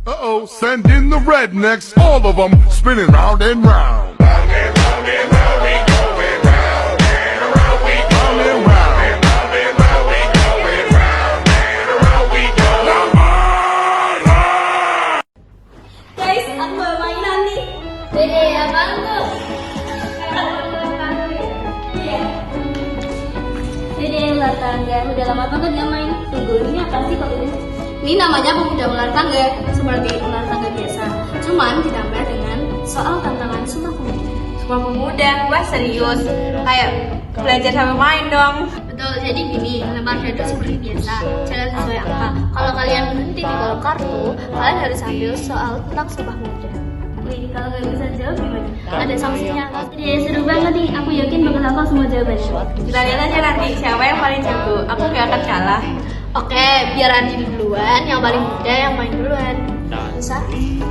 Uh-oh, send in the rednecks, all of them spinning round and round. Round and round and round we going round and around we going round and round we going round and around we going round. Guys, aku bawa mainan nih. Dede, apaan tuh? Iya. Dede, ular tangga. Udah lama banget gak main. Tunggu, ini apa sih kok ini? Ini namanya pemuda ular tangga, seperti ular tangga biasa. Cuman ditambah dengan soal tantangan Sumpah Pemuda. Sumpah Pemuda, wah serius. Kayak belajar sambil main dong. Betul, jadi gini, lempar dadu seperti biasa, jalan sesuai angka. Kalau kalian berhenti di kolom kartu, kalian harus ambil soal tentang Sumpah Pemuda. Wih, kalau nggak bisa jawab gimana? Ada sanksinya. Jadi seru banget nih, aku yakin bakal hafal semua jawabannya. Kita lihat aja nanti siapa yang paling jago. Aku gak akan kalah. Oke, biar Andi duluan, yang paling muda yang main duluan. Bisa?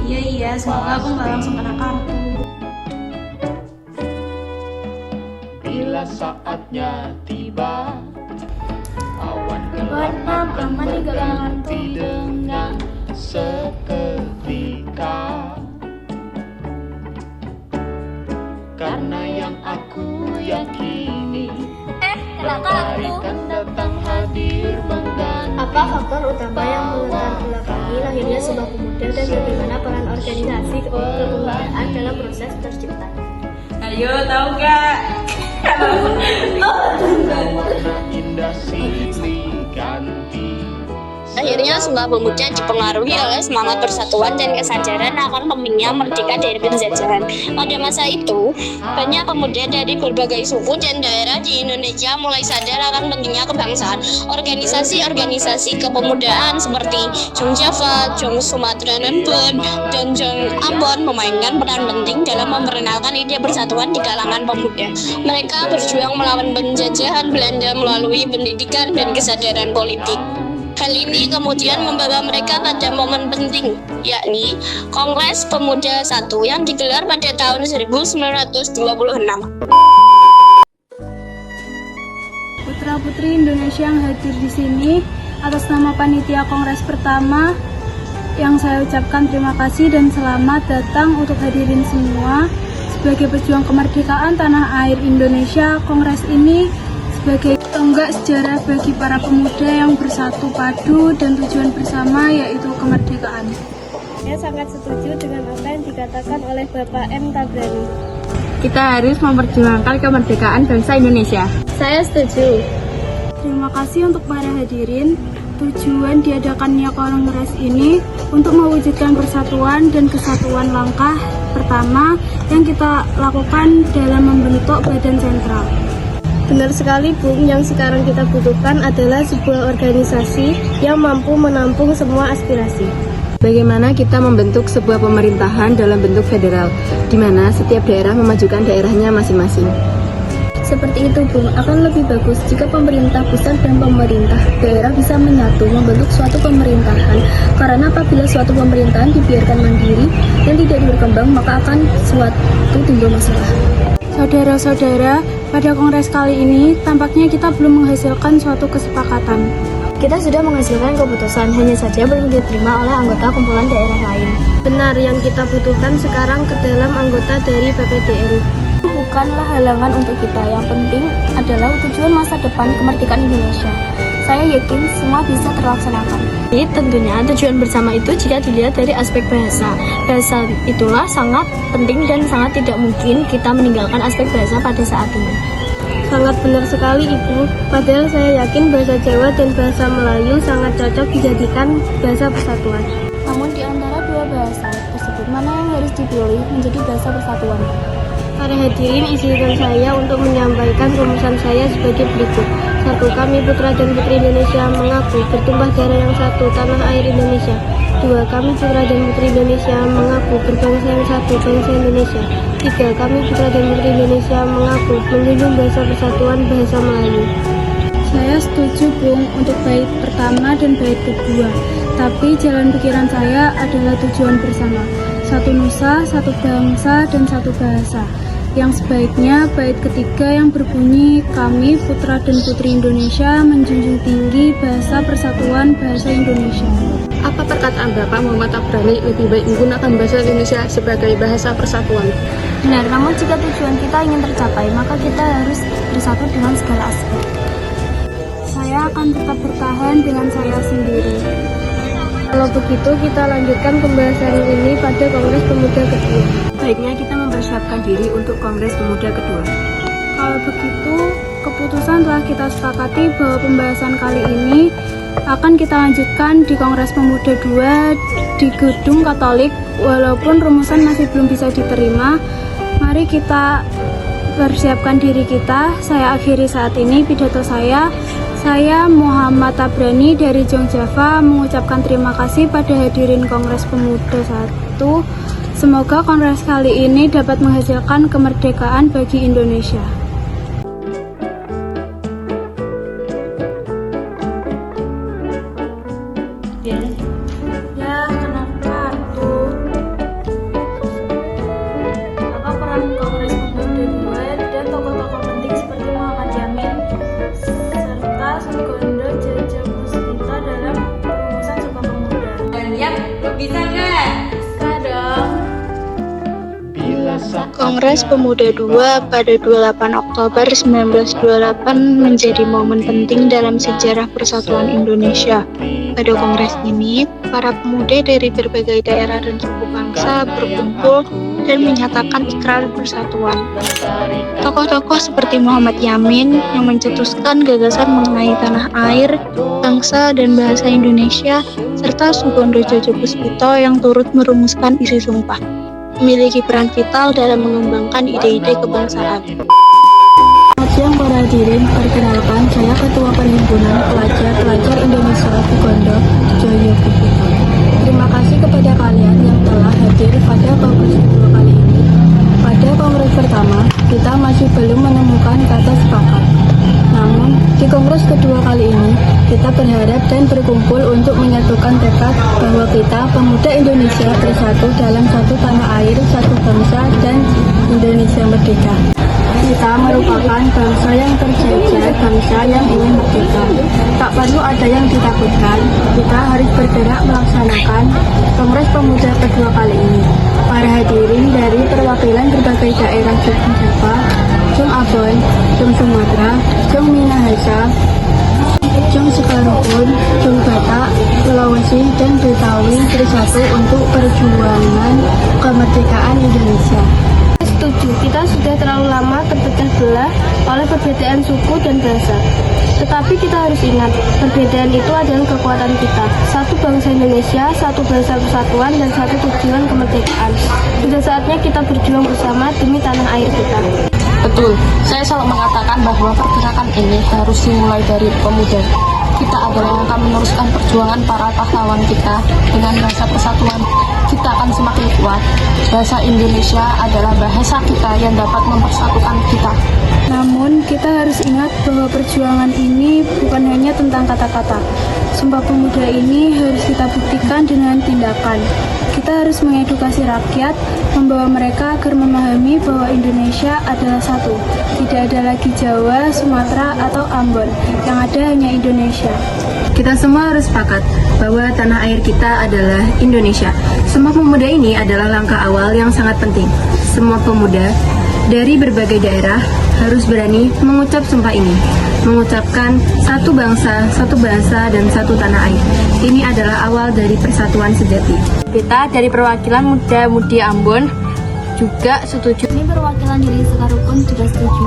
Iya, semoga aku gak langsung kena kartu. Bila saatnya tiba, awan gelap Berenam, aman nih gak kangen tuh. dengan seketika. Karena yang aku yakini, Kena kartu. akan datang hadir mengganti. Apa faktor utama yang melatar belakangi lahirnya Sumpah Pemuda dan bagaimana peran organisasi kepemudaan dalam proses tercipta? Ayo, tahu gak? Warna indah silih ganti. Akhirnya Sumpah Pemuda dipengaruhi oleh semangat persatuan dan kesadaran akan pentingnya merdeka dari penjajahan. Pada masa itu, banyak pemuda dari berbagai suku dan daerah di Indonesia mulai sadar akan pentingnya kebangsaan. Organisasi-organisasi kepemudaan seperti Jong Java, Jong Sumatera Nembon, dan Jong Ambon memainkan peran penting dalam memperkenalkan ide persatuan di kalangan pemuda. Mereka berjuang melawan penjajahan Belanda melalui pendidikan dan kesadaran politik. Hal ini kemudian membawa mereka pada momen penting, yakni Kongres Pemuda I yang digelar pada tahun 1926. Putra-putri Indonesia yang hadir di sini, atas nama panitia Kongres pertama, yang saya ucapkan terima kasih dan selamat datang untuk hadirin semua. Sebagai pejuang kemerdekaan tanah air Indonesia, Kongres ini sebagai tonggak sejarah bagi para pemuda yang bersatu padu dan tujuan bersama yaitu kemerdekaan. Saya sangat setuju dengan apa yang dikatakan oleh Bapak M. Tabrani. Kita harus memperjuangkan kemerdekaan bangsa Indonesia. Saya setuju. Terima kasih untuk para hadirin. Tujuan diadakannya Kongres ini untuk mewujudkan persatuan dan kesatuan. Langkah pertama yang kita lakukan dalam membentuk badan sentral. Benar sekali, Bung. Yang sekarang kita butuhkan adalah sebuah organisasi yang mampu menampung semua aspirasi. Bagaimana kita membentuk sebuah pemerintahan dalam bentuk federal, di mana setiap daerah memajukan daerahnya masing-masing. Seperti itu, Bung. Akan lebih bagus jika pemerintah pusat dan pemerintah daerah bisa menyatu membentuk suatu pemerintahan. Karena apabila suatu pemerintahan dibiarkan mandiri dan tidak berkembang, maka akan suatu timbul masalah. Saudara-saudara, pada kongres kali ini tampaknya kita belum menghasilkan suatu kesepakatan. Kita sudah menghasilkan keputusan, hanya saja belum diterima oleh anggota kumpulan daerah lain. Benar, yang kita butuhkan sekarang ke dalam anggota dari PPDN. Bukanlah halangan untuk kita, yang penting adalah tujuan masa depan kemerdekaan Indonesia. Saya yakin semua bisa terlaksanakan. Jadi tentunya tujuan bersama itu jika dilihat dari aspek bahasa. Bahasa itulah sangat penting dan sangat tidak mungkin kita meninggalkan aspek bahasa pada saat ini. Sangat benar sekali, Ibu. Padahal saya yakin bahasa Jawa dan bahasa Melayu sangat cocok dijadikan bahasa persatuan. Namun di antara dua bahasa tersebut, mana yang harus dipilih menjadi bahasa persatuan? Para hadirin, izinkan saya untuk menyampaikan rumusan saya sebagai berikut. 1. Kami putra dan putri Indonesia mengaku bertumpah darah yang satu, tanah air Indonesia. 2. Kami putra dan putri Indonesia mengaku berbangsa yang satu, bangsa Indonesia. 3. Kami putra dan putri Indonesia mengaku menjunjung bahasa persatuan, bahasa Melayu. Saya setuju, Bung, untuk bait pertama dan bait kedua. Tapi jalan pikiran saya adalah tujuan bersama. Satu nusa, satu bangsa, dan satu bahasa. Yang sebaiknya bait ketiga yang berbunyi, kami putra dan putri Indonesia menjunjung tinggi bahasa persatuan, bahasa Indonesia. Apa perkataan Bapak Muhammad Tabrani lebih baik menggunakan bahasa Indonesia sebagai bahasa persatuan? Benar, namun jika tujuan kita ingin tercapai, maka kita harus bersatu dengan segala aspek. Saya akan tetap bertahan dengan saya sendiri. Kalau begitu, kita lanjutkan pembahasan ini pada Kongres Pemuda kedua. Baiknya kita mempersiapkan diri untuk Kongres Pemuda kedua. Kalau begitu, keputusan telah kita sepakati bahwa pembahasan kali ini akan kita lanjutkan di Kongres Pemuda 2 di Gedung Katolik. Walaupun rumusan masih belum bisa diterima, mari kita persiapkan diri kita. Saya akhiri saat ini pidato saya. Saya Muhammad Tabrani dari Jong Java mengucapkan terima kasih pada hadirin Kongres Pemuda 1. Semoga kongres kali ini dapat menghasilkan kemerdekaan bagi Indonesia. Ya, kenapa tuh? Apa peran Kongres Pemuda 2 dan tokoh-tokoh penting seperti Muhammad Yamin serta Sugondo Jeje Puspita dalam perumusan Sumpah Pemuda? Bisa nggak? Bisa dong. Bila saat Kongres Pemuda 2 pada 28 Oktober 1928 menjadi momen penting dalam sejarah persatuan Indonesia. Pada kongres ini, para pemuda dari berbagai daerah dan suku bangsa berkumpul dan menyatakan ikrar persatuan. Tokoh-tokoh seperti Muhammad Yamin yang mencetuskan gagasan mengenai tanah air, bangsa dan bahasa Indonesia, serta Sugondo Jojo Puspito yang turut merumuskan isi sumpah, memiliki peran vital dalam mengembangkan ide-ide kebangsaan. Selamat siang para hadirin, perkenalkan saya Ketua Perhimpunan Pelajar Indonesia Sugondo Joyo Puspito. Terima kasih kepada kalian yang telah hadir pada kongres kedua kali ini. Pada kongres pertama, kita masih belum menemukan kata sepakat. Namun, di kongres kedua kali ini, kita berharap dan berkumpul untuk menyatukan tekad bahwa kita, pemuda Indonesia, bersatu dalam satu tanah air, satu bangsa, dan Indonesia merdeka. Kita merupakan bangsa yang terjajah, bangsa yang ingin merdeka. Tak perlu ada yang ditakutkan, kita harus bergerak melaksanakan Kongres Pemuda kedua kali ini. Para hadirin dari perwakilan berbagai daerah Jong Java, Jong Ambon, Jong Sumatera, Jong Minahasa, Jong Sekarukun, Jong Batak, Sulawesi, dan Betawi bersatu untuk perjuangan kemerdekaan Indonesia. Setuju, kita sudah terlalu lama terpecah belah oleh perbedaan suku dan bahasa. Tetapi kita harus ingat, perbedaan itu adalah kekuatan kita. Satu bangsa Indonesia, satu bahasa persatuan, dan satu tujuan kemerdekaan. Sudah saatnya kita berjuang bersama demi tanah air kita. Betul, saya selalu mengatakan bahwa pergerakan ini harus dimulai dari pemuda. Kita adalah yang akan meneruskan perjuangan para pahlawan kita. Dengan bahasa persatuan, kita akan semakin kuat. Bahasa Indonesia adalah bahasa kita yang dapat mempersatukan kita. Namun, kita harus ingat bahwa perjuangan ini bukan hanya tentang kata-kata. Sumpah Pemuda ini harus kita buktikan dengan tindakan. Kita harus mengedukasi rakyat, membawa mereka agar memahami bahwa Indonesia adalah satu. Tidak ada lagi Jawa, Sumatera, atau Ambon. Yang ada hanya Indonesia. Kita semua harus sepakat bahwa tanah air kita adalah Indonesia. Sumpah Pemuda ini adalah langkah awal yang sangat penting. Semua pemuda dari berbagai daerah harus berani mengucap sumpah ini. Mengucapkan satu bangsa, satu bahasa, dan satu tanah air. Ini adalah awal dari persatuan sejati. Kita dari perwakilan muda-mudi Ambon juga setuju. Ini perwakilan dari Sekarukun juga setuju.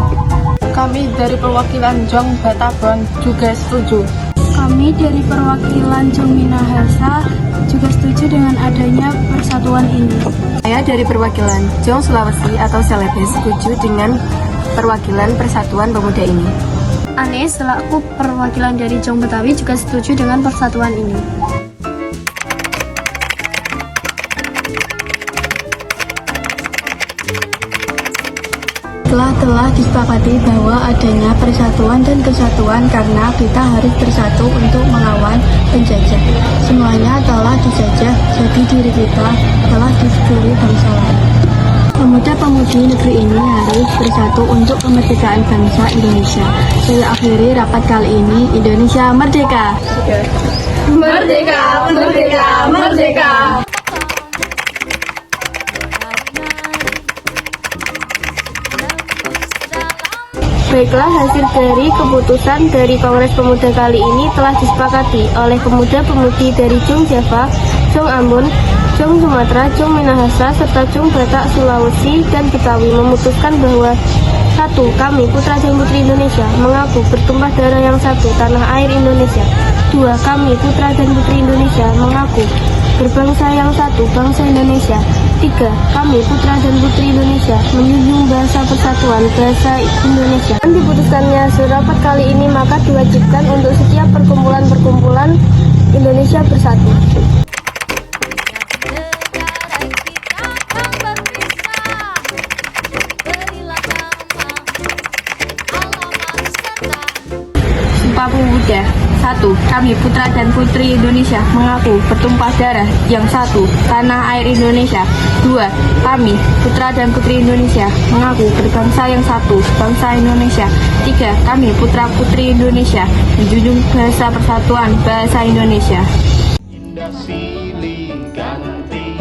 Kami dari perwakilan Jong Batabon juga setuju. Kami dari perwakilan Jong Minahasa juga setuju dengan adanya persatuan ini. Saya dari perwakilan Jong Sulawesi atau Celebes setuju dengan perwakilan Persatuan Pemuda ini. Aneh, selaku perwakilan dari Jong Betawi juga setuju dengan persatuan ini. Telah disepakati bahwa adanya persatuan dan kesatuan karena kita harus bersatu untuk melawan penjajah. Semuanya telah dijajah, jadi diri kita telah dicuri bangsa lain. Pemuda-pemudi negeri ini harus bersatu untuk kemerdekaan bangsa Indonesia. Saya akhiri rapat kali ini, Indonesia Merdeka! Merdeka, merdeka, merdeka. Baiklah, hasil dari keputusan dari Kongres Pemuda kali ini telah disepakati oleh pemuda-pemudi dari Jong Java, Jong Ambon, Jong Sumatera, Jong Minahasa, serta Jong Batak Sulawesi dan Betawi memutuskan bahwa 1. Kami putra dan putri Indonesia mengaku bertumpah darah yang satu tanah air Indonesia. 2. Kami putra dan putri Indonesia mengaku berbangsa yang satu bangsa Indonesia. 3. Kami putra dan putri Indonesia menjunjung bahasa persatuan bahasa Indonesia. Dan diputuskannya serapat kali ini maka diwajibkan untuk setiap perkumpulan-perkumpulan Indonesia bersatu. Sumpah Pemuda. 1. Kami putra dan putri Indonesia mengaku bertumpah darah yang satu tanah air Indonesia. 2. Kami putra dan putri Indonesia mengaku berbangsa yang satu bangsa Indonesia. 3. Kami putra putri Indonesia menjunjung bahasa persatuan bahasa Indonesia. Indah silih ganti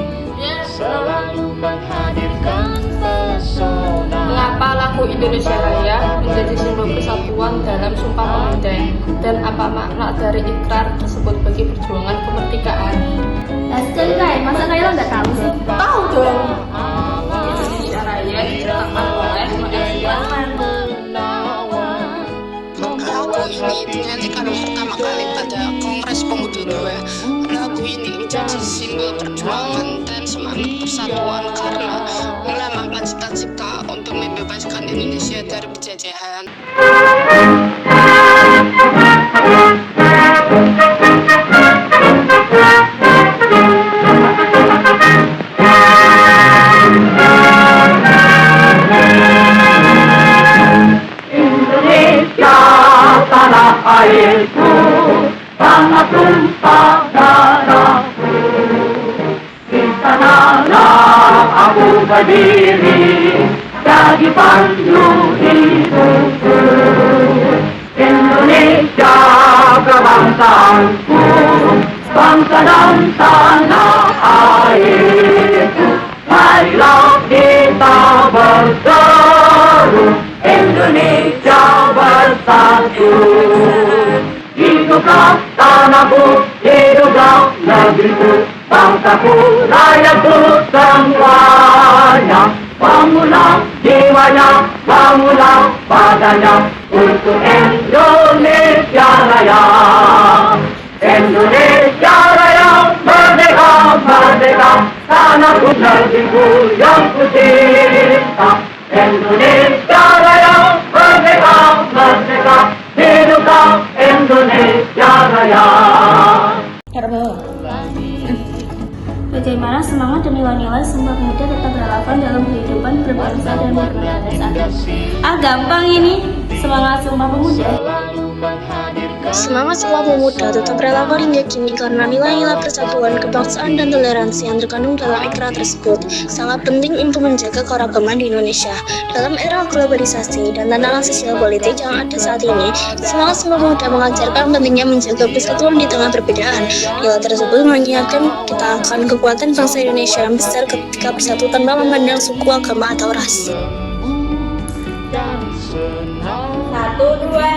selalu menghadirkan pesona. Mengapa lagu Indonesia Raya menjadi simbol persatuan dalam Sumpah Pemuda? Dan apa makna dari ikrar tersebut bagi perjuangan kemerdekaan? Jadi kayak masa Naila nggak tahu sih? Tahu dong. Indonesia Raya dicetakkan oleh Malaysia. Lagu ini dinyanyikan pertama kali pada Kongres Pemuda II. Lagu ini menjadi simbol perjuangan dan semangat persatuan karena melambangkan cita-cita untuk membebaskan Indonesia dari penjajahan. Indonesia tanah airku, tanah tumpah darahku. Di sanalah aku berdiri, jadi pandu hidupku. Indonesia kebangsaanku, bangsa dan tanah airku. Marilah kita berseru, Indonesia bersatu. Hiduplah tanahku, hiduplah negeriku, bangsaku, rakyatku semuanya. Bangunlah jiwanya, bangunlah badannya untuk Indonesia Raya. Indonesia Raya, merdeka, merdeka, tanahku, negeriku yang ku cinta. Indonesia Raya, merdeka, merdeka, hiduplah Indonesia Raya. Bagaimana semangat dan nilai-nilai Sumpah Pemuda tetap relevan dalam kehidupan berbangsa dan bernegara saat ini? Gampang ini. Semangat Sumpah Pemuda. Semangat Sumpah Pemuda tetap relevan hingga kini karena nilai-nilai persatuan, kebangsaan, dan toleransi yang terkandung dalam ikrar tersebut sangat penting untuk menjaga keragaman di Indonesia. Dalam era globalisasi dan tantangan sosial politik yang ada saat ini, semangat Sumpah Pemuda mengajarkan pentingnya menjaga persatuan di tengah perbedaan. Nilai tersebut mengingatkan kita akan kekuatan bangsa Indonesia yang besar ketika bersatu tanpa memandang suku, agama, atau ras. 1, 2,